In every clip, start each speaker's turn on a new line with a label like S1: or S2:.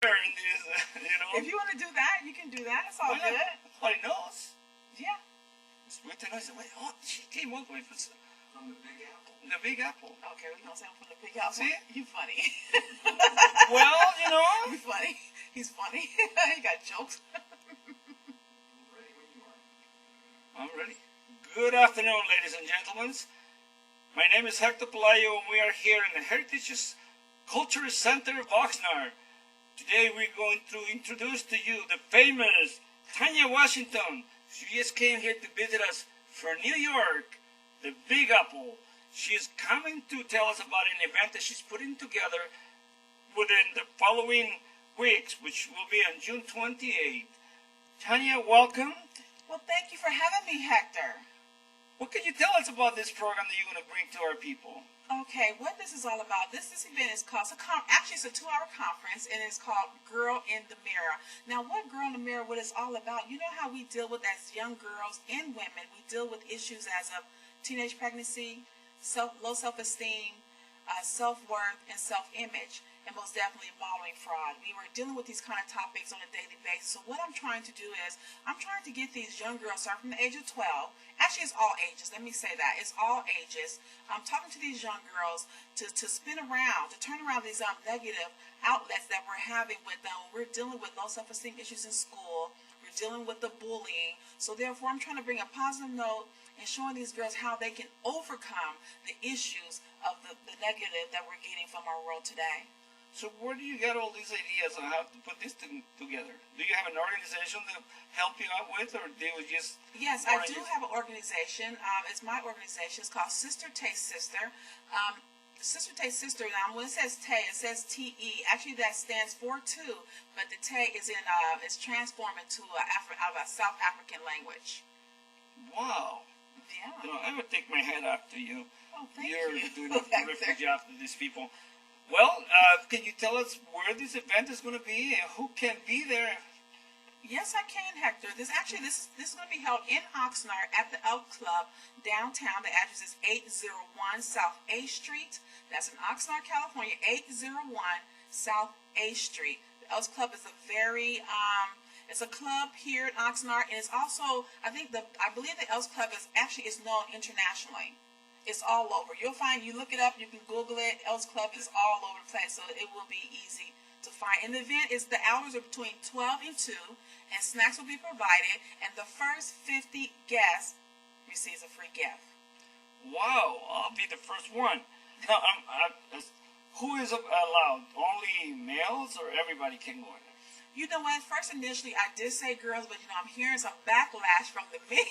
S1: If you want to do that, you can do that. It's all good.
S2: Everybody knows.
S1: Yeah.
S2: It's weird to know. Wait, oh, she came all the way from the Big Apple. The Big Apple.
S1: Okay, we're going to say I'm from the Big Apple.
S2: See?
S1: You funny.
S2: Well,
S1: You funny. He's funny. He got jokes.
S2: I'm ready. Good afternoon, ladies and gentlemen. My name is Hector Pelayo, and we are here in the Heritage Culture Center of Oxnard. Today we're going to introduce to you the famous Tanya Washington. She just came here to visit us from New York, the Big Apple. She's coming to tell us about an event that she's putting together within the following weeks, which will be on June 28th. Tanya, welcome.
S1: Well, thank you for having me, Hector.
S2: What can you tell us about this program that you're going to bring to our people?
S1: Okay, what this is all about, this event is called, actually it's a 2-hour conference, and it's called Girl in the Mirror. Now, what Girl in the Mirror, what it's all about, you know how we deal with as young girls and women, we deal with issues as of teenage pregnancy, low self-esteem, self-worth, and self-image, and most definitely modeling fraud. We were dealing with these kind of topics on a daily basis. So what I'm trying to do is, I'm trying to get these young girls, starting from the age of 12, actually it's all ages, let me say that, it's all ages. I'm talking to these young girls to spin around, to turn around these negative outlets that we're having with them. We're dealing with low self-esteem issues in school, we're dealing with the bullying, so therefore I'm trying to bring a positive note and showing these girls how they can overcome the issues of the negative that we're getting from our world today.
S2: So where do you get all these ideas on how to put this together? Do you have an organization to help you out with, or do you just...
S1: Yes, I do have an organization. It's my organization. It's called Sister Taste Sister. Sister Taste Sister, now when it says Tay, it says T-E. Actually, that stands for two, but the Tay is it's transformed into out of a South African language.
S2: Wow.
S1: Yeah.
S2: I would take my hat off to you.
S1: Oh, thank
S2: You're
S1: you.
S2: doing a terrific job to these people. Well, can you tell us where this event is going to be and who can be there?
S1: Yes, I can, Hector. This is going to be held in Oxnard at the Elk Club downtown. The address is 801 South A Street. That's in Oxnard, California. 801 South A Street. The Elk Club is a very it's a club here in Oxnard, and it's also I believe the Elk Club is known internationally. It's all over. You'll find, you look it up, you can Google it. Elks Club is all over the place, so it will be easy to find. And the event the hours are between 12 and 2, and snacks will be provided, and the first 50 guests receives a free gift.
S2: Wow, I'll be the first one. Now, who is allowed? Only males, or everybody can go in there?
S1: You know what? First, initially, I did say girls, but I'm hearing some backlash from the men,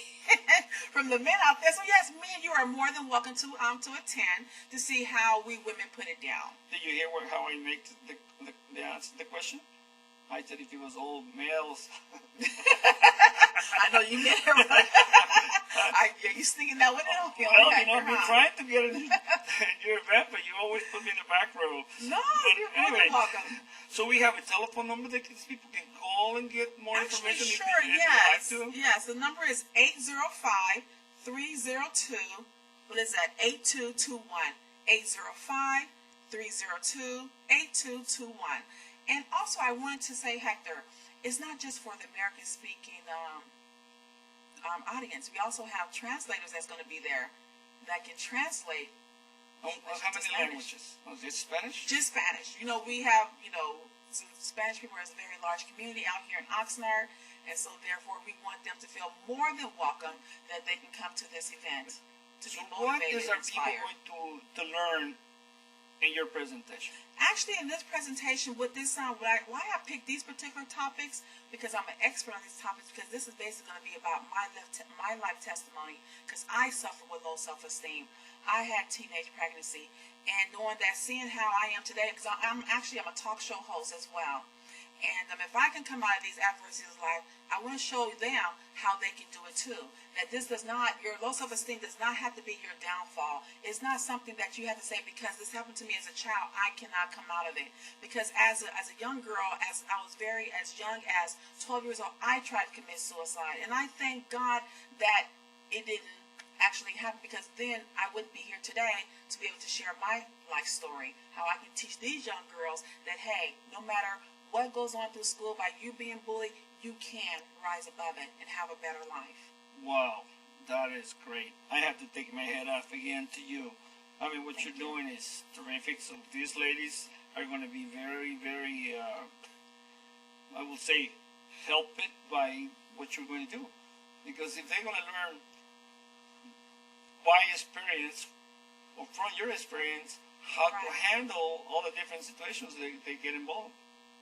S1: out there. So yes, men, you are more than welcome to attend to see how we women put it down.
S2: Did you hear how I make the answer to the question? I said if it was all males.
S1: I know you meant it right. You're sneaking that one in.
S2: Well, I've been trying to get in your event, but you always put me in the back row.
S1: No, you're anyway, welcome.
S2: So we have a telephone number that these people can call and get more information.
S1: Sure, yes. Yes, the number is 805-302. What is that? 8221. 805-302-8221. And also, I wanted to say, Hector, it's not just for the American-speaking audience. We also have translators that's going to be there that can translate.
S2: How many languages? Just Spanish?
S1: Just Spanish. We have, some Spanish people is a very large community out here in Oxnard, and so therefore we want them to feel more than welcome that they can come to this event to be motivated and inspired.
S2: What is our people going to learn in your presentation?
S1: Actually, in this presentation, why I picked these particular topics, because I'm an expert on these topics, because this is basically going to be about my life testimony, because I suffer with low self-esteem. I had teenage pregnancy, and seeing how I am today, because I'm a talk show host as well. And if I can come out of these adversities of life, I want to show them how they can do it too. That your low self-esteem does not have to be your downfall. It's not something that you have to say, because this happened to me as a child, I cannot come out of it. Because as a young girl, as young as 12 years old, I tried to commit suicide. And I thank God that it didn't actually happen, because then I wouldn't be here today to be able to share my life story, how I can teach these young girls that, hey, no matter what goes on through school, by you being bullied, you can rise above it and have a better life.
S2: Wow, that is great. I have to take my head off again to you. I mean, what you're doing is terrific. So these ladies are going to be very, very, I will say, help it by what you're going to do. Because if they're going to learn by experience, or from your experience, how to handle all the different situations they get involved.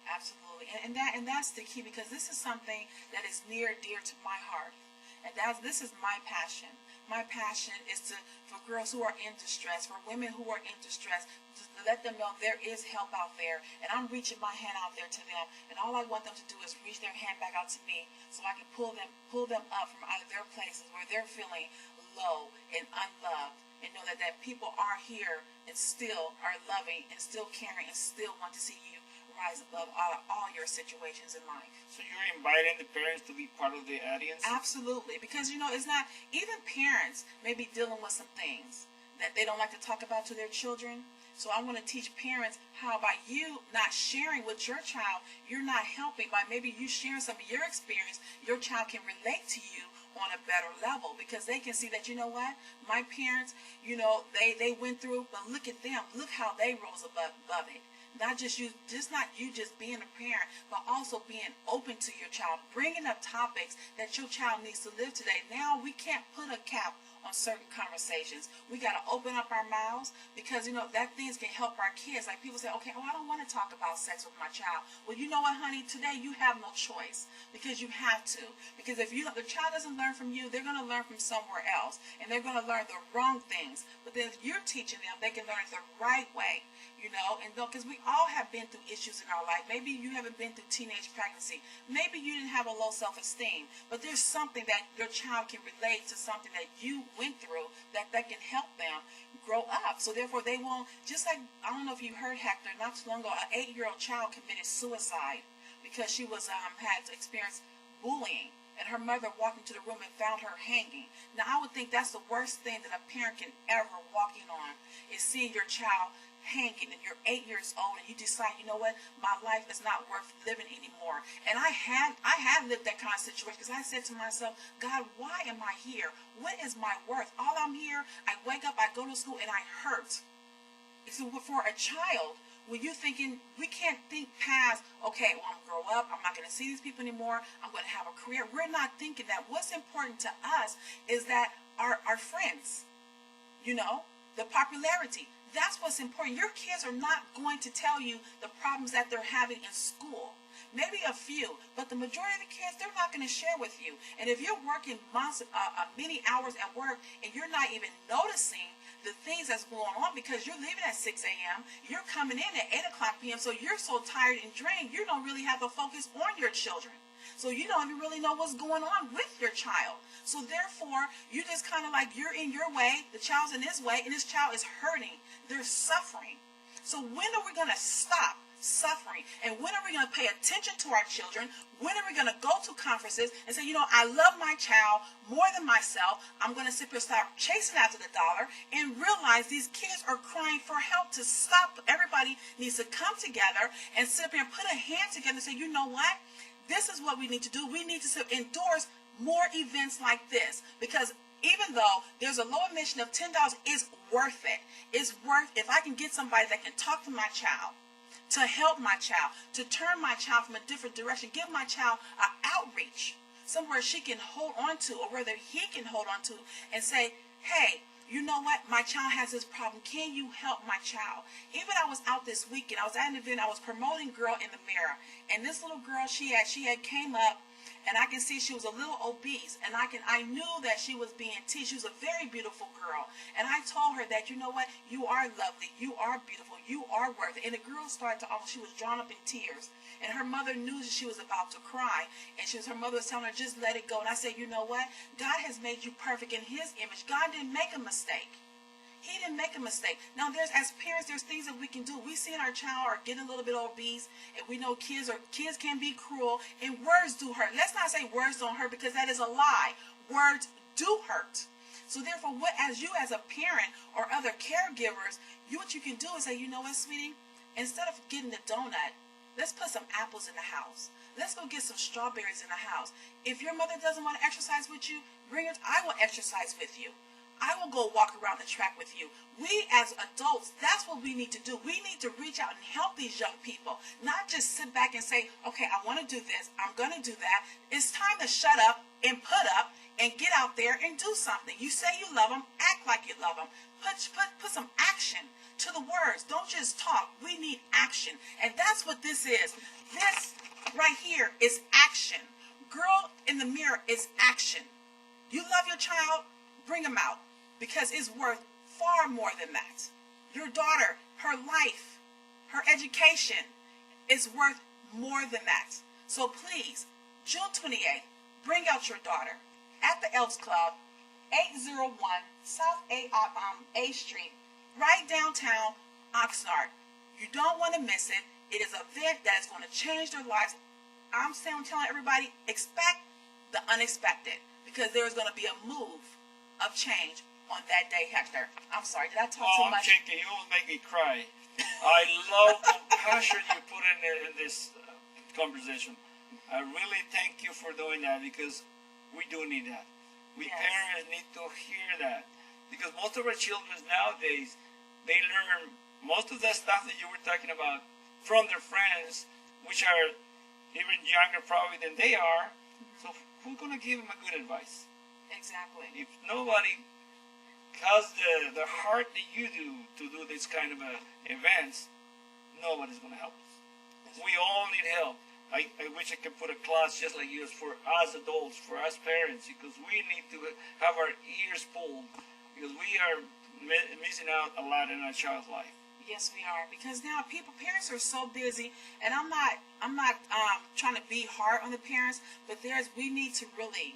S1: Absolutely, and that's the key, because this is something that is near and dear to my heart, and this is my passion. My passion is for girls who are in distress, for women who are in distress, to let them know there is help out there, and I'm reaching my hand out there to them, and all I want them to do is reach their hand back out to me, so I can pull them up from out of their places where they're feeling low and unloved, and know that people are here and still are loving and still caring and still want to see you rise above all your situations in life.
S2: So you're inviting the parents to be part of the audience?
S1: Absolutely, because it's not, even parents may be dealing with some things that they don't like to talk about to their children. So I want to teach parents how, by you not sharing with your child, you're not helping. By maybe you sharing some of your experience, your child can relate to you on a better level, because they can see that, you know what, my parents, they went through, but look at them, look how they rose above it. Not you just being a parent, but also being open to your child, bringing up topics that your child needs to live today. Now we can't put a cap on certain conversations. We got to open up our mouths, because that things can help our kids. Like, people say, okay, I don't want to talk about sex with my child. Well, you know what, honey, today you have no choice, because you have to. Because if the child doesn't learn from you, they're going to learn from somewhere else, and they're going to learn the wrong things. But then if you're teaching them, they can learn it the right way. And because we all have been through issues in our life. Maybe you haven't been through teenage pregnancy. Maybe you didn't have a low self-esteem. But there's something that your child can relate to, something that you went through that can help them grow up. So therefore they won't, just like, I don't know if you heard, Hector, not too long ago, an 8-year-old child committed suicide because she was had experienced bullying. And her mother walked into the room and found her hanging. Now, I would think that's the worst thing that a parent can ever walk in on, is seeing your child hanging, and you're 8 years old, and you decide, you know what, my life is not worth living anymore. And I had lived that kind of situation, because I said to myself, God, why am I here? What is my worth? All I'm here, I wake up, I go to school, and I hurt. So for a child, when you're thinking, we can't think past, okay, well, I'm going to grow up, I'm not going to see these people anymore, I'm going to have a career. We're not thinking that. What's important to us is that our friends, the popularity. That's what's important. Your kids are not going to tell you the problems that they're having in school. Maybe a few, but the majority of the kids, they're not going to share with you. And if you're working many hours at work and you're not even noticing the things that's going on, because you're leaving at 6 a.m., you're coming in at 8 o'clock p.m., so you're so tired and drained, you don't really have a focus on your children. So you don't even really know what's going on with your child. So therefore, you just kind of like, you're in your way, the child's in his way, and this child is hurting. They're suffering. So when are we going to stop suffering? And when are we going to pay attention to our children? When are we going to go to conferences and say, I love my child more than myself. I'm going to sit here and start chasing after the dollar, and realize these kids are crying for help to stop. Everybody needs to come together and sit up here and put a hand together and say, you know what? This is what we need to do. We need to endorse more events like this, because even though there's a low admission of $10, it's worth it. It's worth, if I can get somebody that can talk to my child, to help my child, to turn my child from a different direction, give my child an outreach, somewhere she can hold on to, or whether he can hold on to, and say, hey, you know what, my child has this problem. Can you help my child? Even I was out this weekend. I was at an event. I was promoting Girl in the Mirror. And this little girl, she had came up, and I can see she was a little obese. And I knew that she was being teased. She was a very beautiful girl. And I told her that, you know what, you are lovely. You are beautiful. You are worth it. And the girl started to, she was drawn up in tears. And her mother knew that she was about to cry. And her mother was telling her, just let it go. And I said, you know what? God has made you perfect in his image. God didn't make a mistake. He didn't make a mistake. Now, as parents, there's things that we can do. We see our child are getting a little bit obese, and we know kids can be cruel, and words do hurt. Let's not say words don't hurt, because that is a lie. Words do hurt. So therefore, as a parent or other caregivers, what you can do is say, you know what, sweetie? Instead of getting the donut, Let's put some apples in the house. Let's go get some strawberries in the house. If your mother doesn't want to exercise with you, bring her. I will exercise with you. I will go walk around the track with you. We as adults, that's what we need to do. We need to reach out and help these young people. Not just sit back and say, okay, I want to do this. I'm going to do that. It's time to shut up and put up and get out there and do something. You say you love them. Act like you love them. Put some action to the words. Don't just talk. We need action. And that's what this is. This right here is action. Girl in the mirror is action. You love your child, bring them out. Because it's worth far more than that. Your daughter, her life, her education is worth more than that. So please, June 28th, bring out your daughter at the Elks Club, 801 South A Street, right downtown Oxnard. You don't want to miss it. It is an event that is going to change their lives. I'm telling everybody, expect the unexpected, because there is going to be a move of change on that day, Hector. I'm sorry, did I talk too much?
S2: I'm shaking. You almost make me cry. I love the passion you put in this conversation. I really thank you for doing that, because we do need that. We parents need to hear that, because most of our children nowadays, they learn most of that stuff that you were talking about from their friends, which are even younger probably than they are. So who's going to give them a good advice?
S1: Exactly.
S2: If nobody has the heart that you do to do this kind of events, nobody's going to help us. We all need help. I wish I could put a class just like yours for us adults, for us parents, because we need to have our ears pulled, because we are missing out a lot in our child's life.
S1: Yes, we are, because now parents are so busy, and I'm not trying to be hard on the parents, but we need to really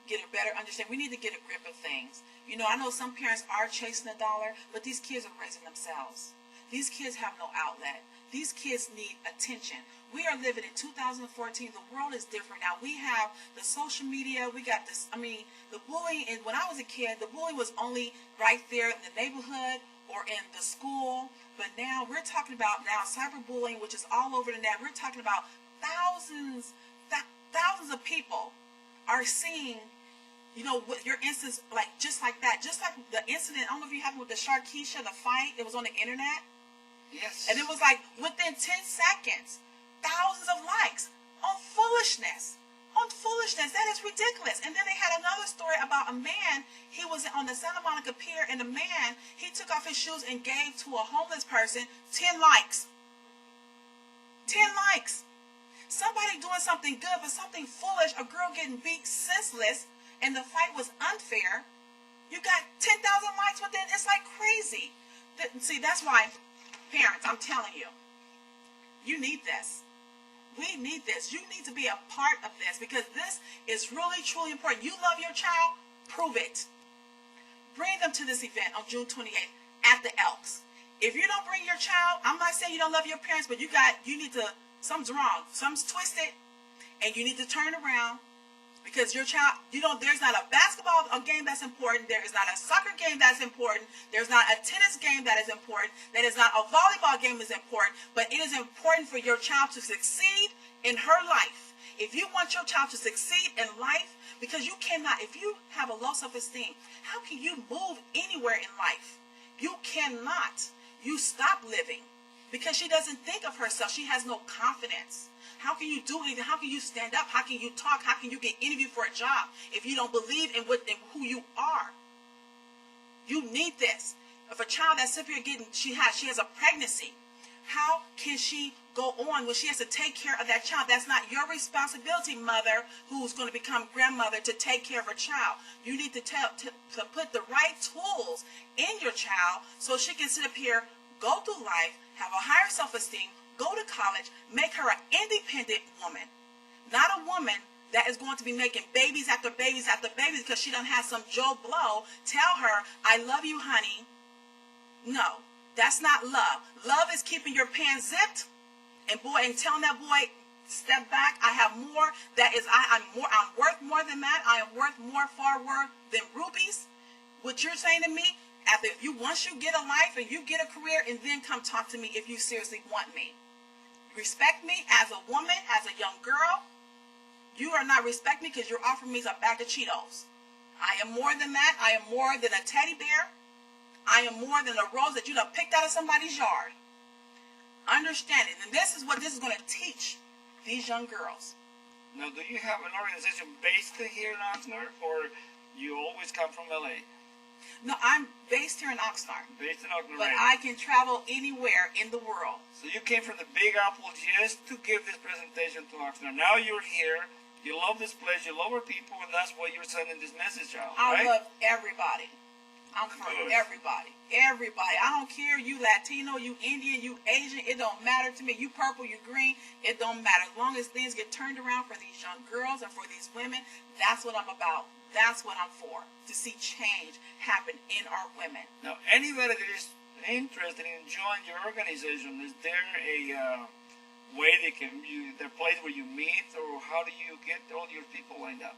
S1: get a better understanding. We need to get a grip of things. You know, I know some parents are chasing a dollar, but these kids are raising themselves. These kids have no outlet. These kids need attention. We are living in 2014. The world is different now. We have the social media. We got this. The bullying. And when I was a kid, the bullying was only right there in the neighborhood or in the school. But now we're talking about cyberbullying, which is all over the net. We're talking about thousands of people are seeing, your instance, just like that. Just like the incident, I don't know if you happened with the Sharkeisha, the fight. It was on the internet.
S2: Yes.
S1: And it was within 10 seconds, thousands of likes on foolishness. That is ridiculous. And then they had another story about a man. He was on the Santa Monica Pier, and he took off his shoes and gave to a homeless person 10 likes. 10 likes. Somebody doing something good, but something foolish, a girl getting beat senseless, and the fight was unfair. You got 10,000 likes within. It's like crazy. See, that's why, parents, I'm telling you, you need this. We need this. You need to be a part of this, because this is really, truly important. You love your child, prove it. Bring them to this event on June 28th at the Elks. If you don't bring your child, I'm not saying you don't love your parents, but you need to, something's wrong. Something's twisted, and you need to turn around, because your child, there's not a basketball game that's important. There is not a soccer game that's important. There's not a tennis game that is important. That is not a volleyball game is important. But it is important for your child to succeed in her life. If you want your child to succeed in life, because you cannot, if you have a low self-esteem, how can you move anywhere in life? You cannot. You stop living, because she doesn't think of herself. She has no confidence. How can you do anything? How can you stand up? How can you talk? How can you get interviewed for a job if you don't believe in who you are? You need this. If a child that's up here she has a pregnancy, how can she go on when she has to take care of that child? That's not your responsibility, mother, who's going to become grandmother, to take care of her child. You need to put the right tools in your child so she can sit up here, go through life, have a higher self-esteem, go to college, make her an independent woman. Not a woman that is going to be making babies after babies after babies because she done had some Joe Blow tell her, I love you, honey. No, that's not love. Love is keeping your pants zipped and telling that boy, step back. I have more. I'm worth more than that. I am worth more, far worth than rubies. What you're saying to me, once you get a life and you get a career, and then come talk to me if you seriously want me. respect me as a woman, as a young girl. You are not respecting me because you're offering me a bag of Cheetos. I am more than that. I am more than a teddy bear. I am more than a rose that you done picked out of somebody's yard. Understand it. And this is what this is going to teach these young girls.
S2: Now, do you have an organization based here in Oxnard, or you always come from LA?
S1: No, I'm based here in Oxnard.
S2: Based in Oxnard.
S1: But I can travel anywhere in the world.
S2: So you came from the Big Apple just to give this presentation to Oxnard. Now you're here. You love this place. You love our people, and that's why you're sending this message out, right?
S1: I love everybody. I'm for everybody. Everybody. I don't care, you Latino, you Indian, you Asian. It don't matter to me. You purple, you green. It don't matter. As long as things get turned around for these young girls and for these women, that's what I'm about. That's what I'm for. To see change happen in our women.
S2: Now, anybody that is interested in joining your organization, is there a way they can, the place where you meet, or how do you get all your people lined up?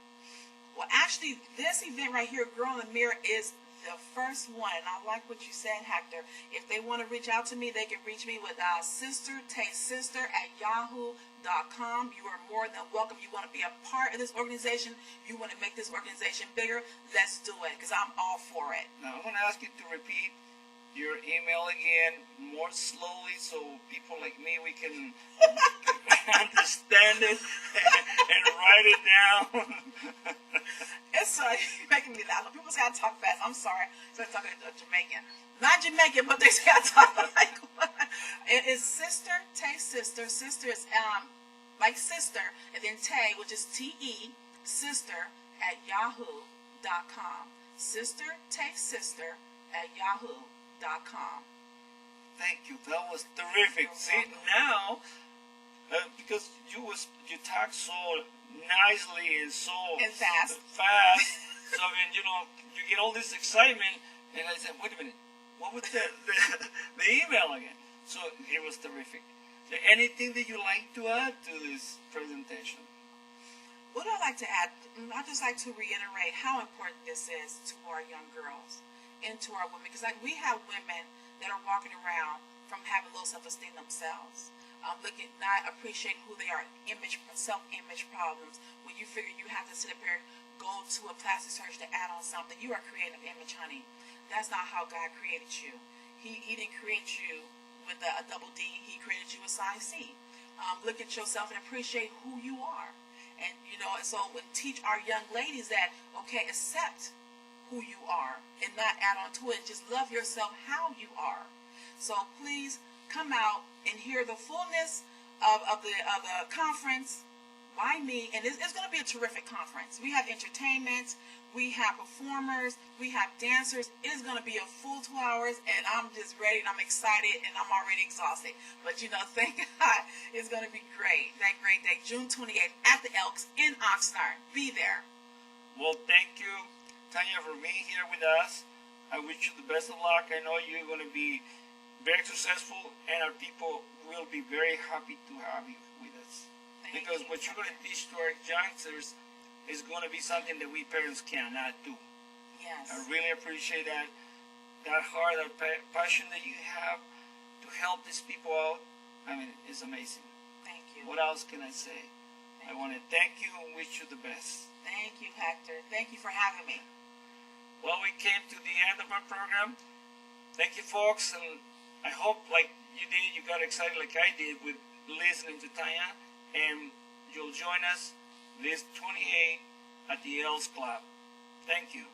S1: Well, actually, this event right here, Girl in the Mirror, is the first one, and I like what you said, Hector. If they want to reach out to me, they can reach me with sister@yahoo.com. You are more than welcome. You want to be a part of this organization, you want to make this organization bigger, let's do it, because I'm all for it.
S2: Now, I'm going to ask you to repeat your email again more slowly so people like me, we can understand it and write it down.
S1: It's making me laugh. People say I talk fast. I'm sorry. So I'm talking Jamaican. Not Jamaican, but they say I talk like one. It is sister, Tay sister. Sister is like sister, and then Tay, which is T-E, sister@yahoo.com. Sister, Tay sister @yahoo.com.
S2: Thank you. That was terrific. See, now, because you talk so nicely and so
S1: fast.
S2: So I mean, you get all this excitement, and I said, wait a minute, what was the email again? So it was terrific. Is there anything that you like to add to this presentation?
S1: What I'd like to add, I'd just like to reiterate how important this is to our young girls and to our women, because we have women that are walking around from having low self-esteem themselves. Not appreciating who they are, self-image problems. When you figure you have to sit up here, go to a plastic surgeon to add on something, you are creating an image, honey. That's not how God created you. He didn't create you with a double D. He created you a size C. Look at yourself and appreciate who you are. And, so teach our young ladies that, okay, accept who you are and not add on to it. Just love yourself how you are. So please come out and hear the fullness of the conference by me, and it's going to be a terrific conference. We have entertainment, we have performers, we have dancers. It is going to be a full 2 hours, and I'm just ready, and I'm excited, and I'm already exhausted. But thank God, it's going to be great. That great day, June 28th at the Elks in Oxnard. Be there.
S2: Well, thank you, Tanya, for being here with us. I wish you the best of luck. I know you're going to be very successful, and our people will be very happy to have you with us. Because what you're going to teach to our youngsters is going to be something that we parents cannot do.
S1: Yes.
S2: I really appreciate that heart, that passion that you have to help these people out. I mean, it's amazing.
S1: Thank you.
S2: What else can I say? I want to thank you and wish you the best.
S1: Thank you, Hector. Thank you for having me.
S2: Well, we came to the end of our program. Thank you, folks, and I hope, like you did, you got excited like I did with listening to Tanya, and you'll join us this 28th at the Els Club. Thank you.